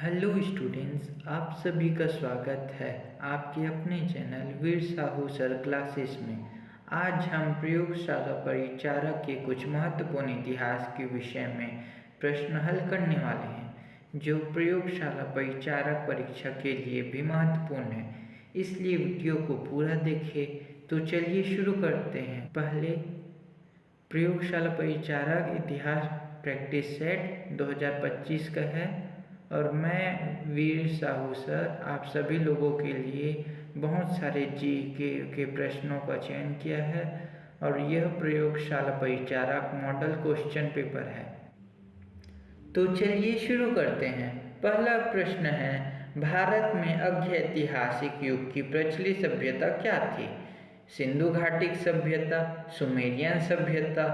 Hello students, आप सभी का स्वागत है आपके अपने चैनल वीर साहू सर क्लासेस में। आज हम प्रयोगशाला परिचारक के कुछ महत्वपूर्ण इतिहास के विषय में प्रश्न हल करने वाले हैं, जो प्रयोगशाला परिचारक परीक्षा के लिए भी महत्वपूर्ण है। इसलिए वीडियो को पूरा देखें। तो चलिए शुरू करते हैं। पहले प्रयोगशाला परिचारक इतिहास प्रैक्टिस सेट 2025 का है और मैं वीर साहू सर आप सभी लोगों के लिए बहुत सारे के प्रश्नों का चयन किया है और यह प्रयोगशाला परिचारक मॉडल क्वेश्चन पेपर है। तो चलिए शुरू करते हैं। पहला प्रश्न है, भारत में अग्र ऐतिहासिक युग की प्रचलित सभ्यता क्या थी? सिंधु घाटी सभ्यता, सुमेरियन सभ्यता,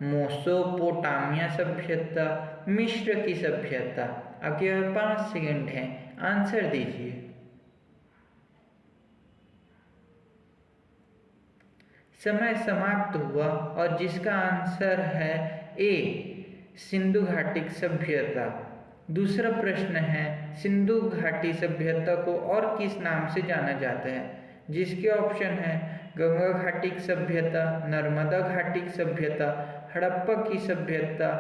मोसोपोटामिया सभ्यता, मिस्र की सभ्यता। आपके पास 5 सेकंड हैं, आंसर दीजिए। समय समाप्त हुआ और जिसका आंसर है ए, सिंधु घाटी सभ्यता। दूसरा प्रश्न है, सिंधु घाटी सभ्यता को और किस नाम से जाना जाता है? जिसके ऑप्शन है गंगा घाटी सभ्यता, नर्मदा घाटी सभ्यता, हड़प्पा की सभ्यता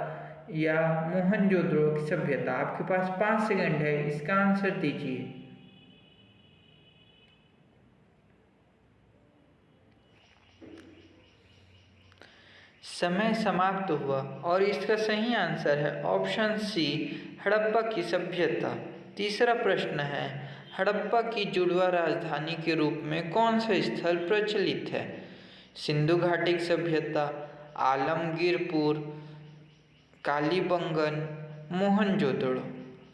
या मोहनजोदड़ो की सभ्यता। आपके पास 5 सेकंड है, इसका आंसर दीजिए। समय समाप्त हुआ और इसका सही आंसर है ऑप्शन सी, हड़प्पा की सभ्यता। तीसरा प्रश्न है, हड़प्पा की जुड़वा राजधानी के रूप में कौन सा स्थल प्रचलित है? सिंधु घाटी सभ्यता, आलमगीरपुर, कालीबंगन, मोहनजोदड़ो।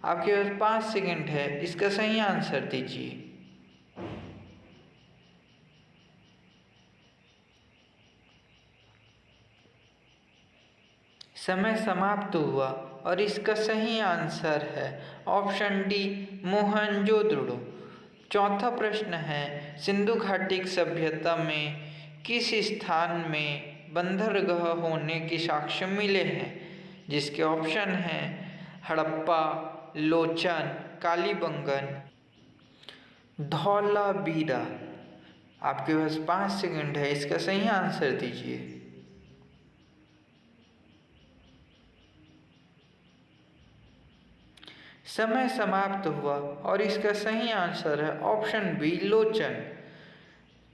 आपके पास 5 सेकंड है, इसका सही आंसर दीजिए। समय समाप्त हुआ और इसका सही आंसर है ऑप्शन डी, मोहनजोदड़ो। चौथा प्रश्न है, सिंधु घाटी सभ्यता में किस स्थान में बंदरगाह होने के साक्ष्य मिले हैं? जिसके ऑप्शन हैं हड़प्पा, लोचन, कालीबंगन, धौलावीरा। आपके पास 5 सेकंड है, इसका सही आंसर दीजिए। समय समाप्त हुआ और इसका सही आंसर है ऑप्शन बी, लोचन।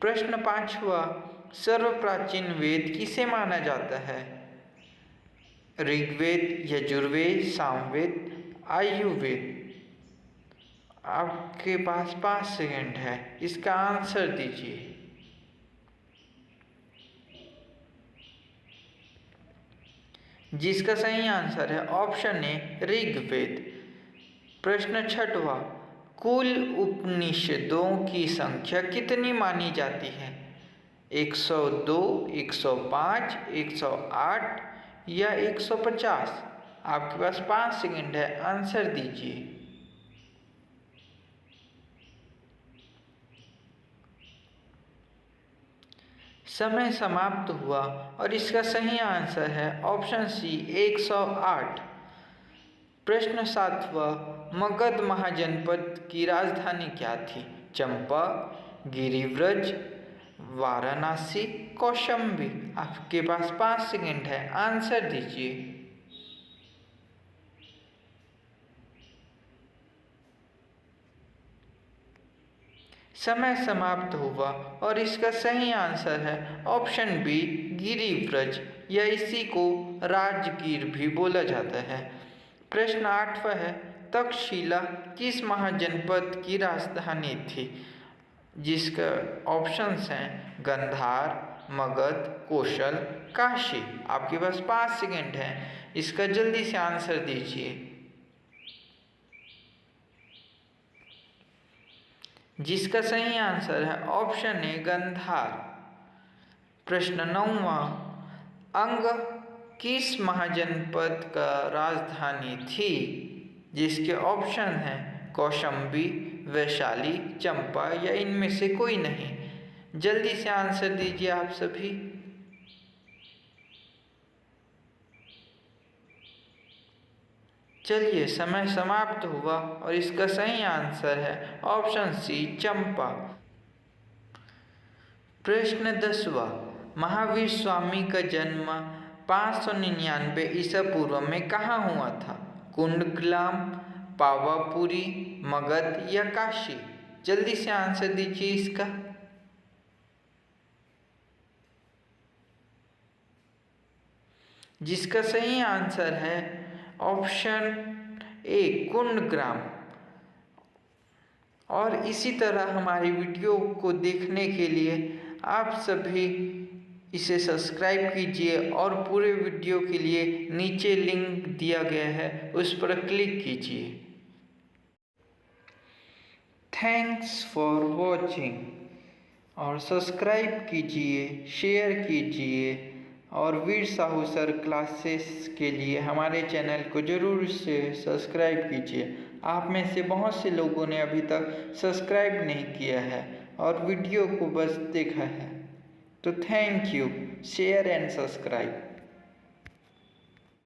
प्रश्न पांचवा, सर्वप्राचीन वेद किसे माना जाता है? ऋग्वेद, यजुर्वेद, सामवेद, आयुर्वेद। आपके पास 5 सेकंड है, इसका आंसर दीजिए। जिसका सही आंसर है ऑप्शन ए, ऋग्वेद। प्रश्न छठवा, कुल उपनिषदों की संख्या कितनी मानी जाती है? 102, 105, 108 या 150? आपके पास 5 सेकंड है, आंसर दीजिए। समय समाप्त हुआ और इसका सही आंसर है ऑप्शन सी, 108। प्रश्न सातवां, मगध महाजनपद की राजधानी क्या थी? चंपा, गिरिव्रज, वाराणसी, कौशाम्बी। आपके पास 5 सेकंड है, आंसर दीजिए। समय समाप्त हुआ और इसका सही आंसर है ऑप्शन बी, गिरिव्रज, या इसी को राजगीर भी बोला जाता है। प्रश्न आठवां है, तक्षशिला किस महाजनपद की राजधानी थी? जिसका ऑप्शंस हैं गंधार, मगध, कौशल, काशी। आपके पास 5 सेकंड है, इसका जल्दी से आंसर दीजिए। जिसका सही आंसर है ऑप्शन ए, गंधार। प्रश्न नौवां, अंग किस महाजनपद का राजधानी थी? जिसके ऑप्शन हैं कौशाम्बी, वैशाली, चंपा या इनमें से कोई नहीं। जल्दी से आंसर दीजिए आप सभी। चलिए, समय समाप्त हुआ और इसका सही आंसर है ऑप्शन सी, चंपा। प्रश्न 10वां, महावीर स्वामी का जन्म 599 ईसा पूर्व में कहाँ हुआ था? कुंडग्राम, पावापुरी, मगध या काशी? जल्दी से आंसर दीजिए इसका। जिसका सही आंसर है ऑप्शन ए, कुंडग्राम। और इसी तरह हमारी वीडियो को देखने के लिए आप सभी इसे सब्सक्राइब कीजिए और पूरे वीडियो के लिए नीचे लिंक दिया गया है, उस पर क्लिक कीजिए। Thanks for watching. और सब्सक्राइब कीजिए, शेयर कीजिए और वीर साहू सर क्लासेस के लिए हमारे चैनल को ज़रूर से सब्सक्राइब कीजिए। आप में से बहुत से लोगों ने अभी तक सब्सक्राइब नहीं किया है और वीडियो को बस देखा है, तो thank you. Share and subscribe.